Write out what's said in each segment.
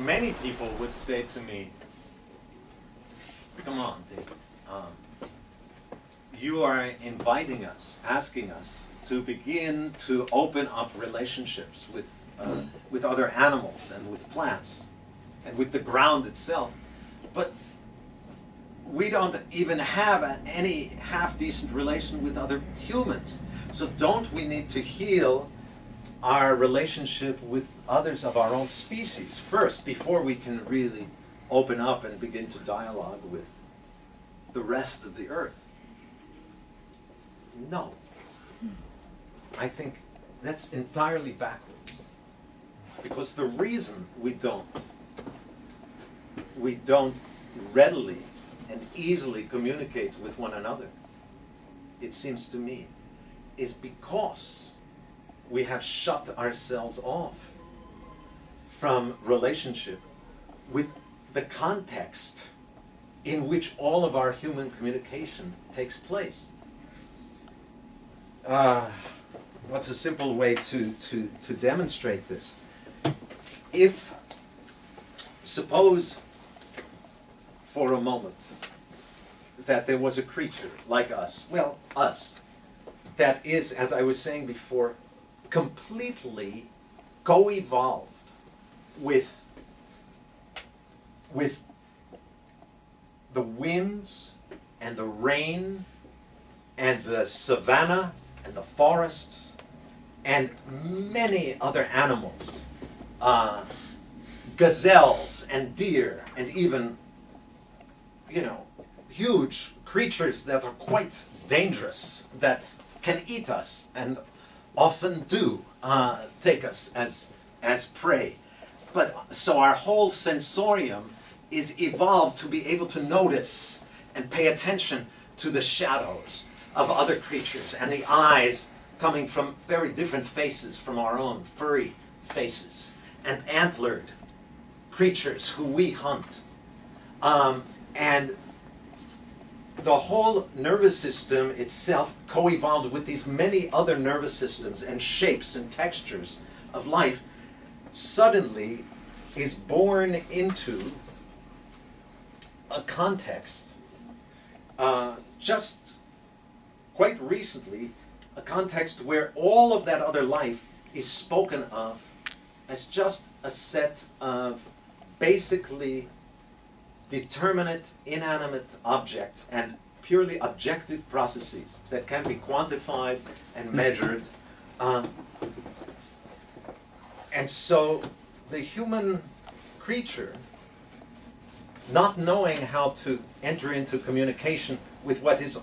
many people would say to me, come on, David, you are inviting us, asking us to begin to open up relationships with other animals and with plants and with the ground itself. But we don't even have any half-decent relation with other humans. So don't we need to heal our relationship with others of our own species first before we can really open up and begin to dialogue with the rest of the earth? No. I think that's entirely backwards. Because the reason we don't readily and easily communicate with one another, it seems to me, is because we have shut ourselves off from relationship with the context in which all of our human communication takes place. What's a simple way to demonstrate this? If, suppose for a moment that there was a creature like us, well, us, that is, as I was saying before, completely co-evolved with the winds and the rain and the savanna and the forests and many other animals, gazelles and deer and even, huge creatures that are quite dangerous, that can eat us and often do take us as prey. But so our whole sensorium is evolved to be able to notice and pay attention to the shadows of other creatures and the eyes coming from very different faces from our own, furry faces, and antlered creatures who we hunt. And the whole nervous system itself co-evolved with these many other nervous systems and shapes and textures of life suddenly is born into a context, just quite recently, a context where all of that other life is spoken of as just a set of basically determinate, inanimate objects and purely objective processes that can be quantified and measured. And so the human creature, not knowing how to enter into communication with what is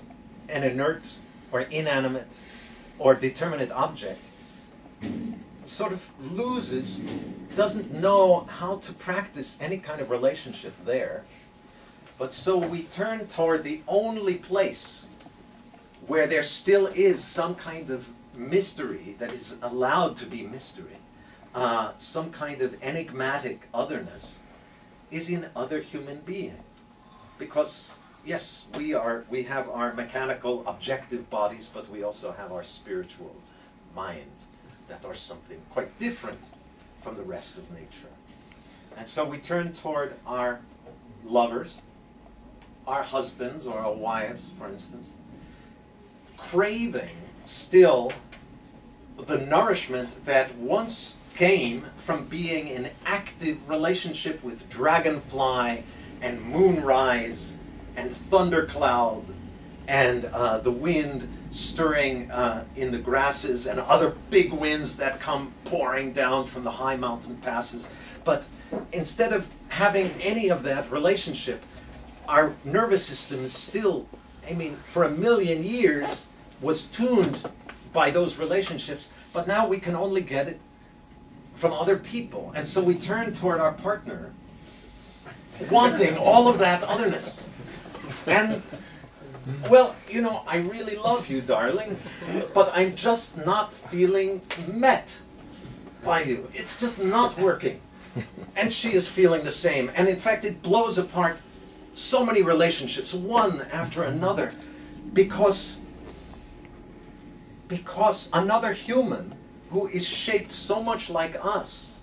an inert or inanimate or determinate object, sort of loses, doesn't know how to practice any kind of relationship there. But so we turn toward the only place where there still is some kind of mystery that is allowed to be mystery, some kind of enigmatic otherness, is in other human beings. Because yes, we have our mechanical objective bodies, but we also have our spiritual minds that are something quite different from the rest of nature. And so we turn toward our lovers, our husbands or our wives, for instance, craving still the nourishment that once came from being in active relationship with dragonfly and moonrise and thundercloud and the wind stirring in the grasses and other big winds that come pouring down from the high mountain passes. But instead of having any of that relationship, our nervous system is still, for 1,000,000 years was tuned by those relationships, but now we can only get it from other people. And so we turn toward our partner wanting all of that otherness. And, well, I really love you, darling, but I'm just not feeling met by you. It's just not working. And she is feeling the same. And in fact, it blows apart so many relationships, one after another, because another human who is shaped so much like us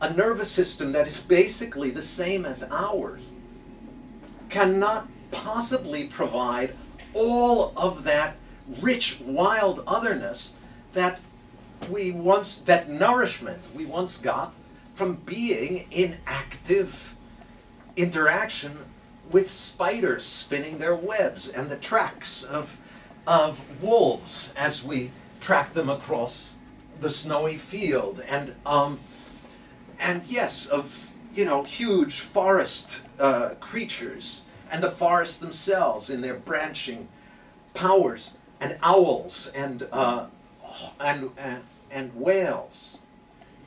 a nervous system that is basically the same as ours, cannot possibly provide all of that rich, wild otherness that that nourishment we once got from being in active interaction with spiders spinning their webs and the tracks of wolves as we track them across the snowy field, and yes, of huge forest creatures and the forests themselves in their branching powers, and owls and whales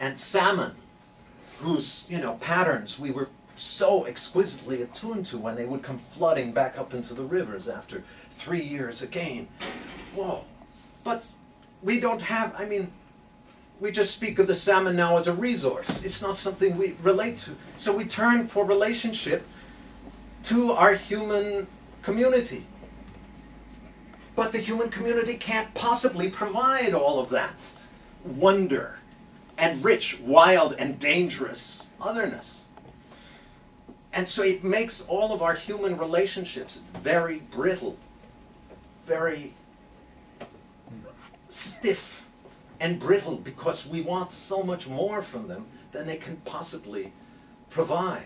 and salmon, whose patterns we were so exquisitely attuned to when they would come flooding back up into the rivers after 3 years again. Whoa! But we don't have, we just speak of the salmon now as a resource. It's not something we relate to. So we turn for relationship to our human community. But the human community can't possibly provide all of that wonder and rich, wild, and dangerous otherness. And so it makes all of our human relationships very brittle, very stiff and brittle, because we want so much more from them than they can possibly provide.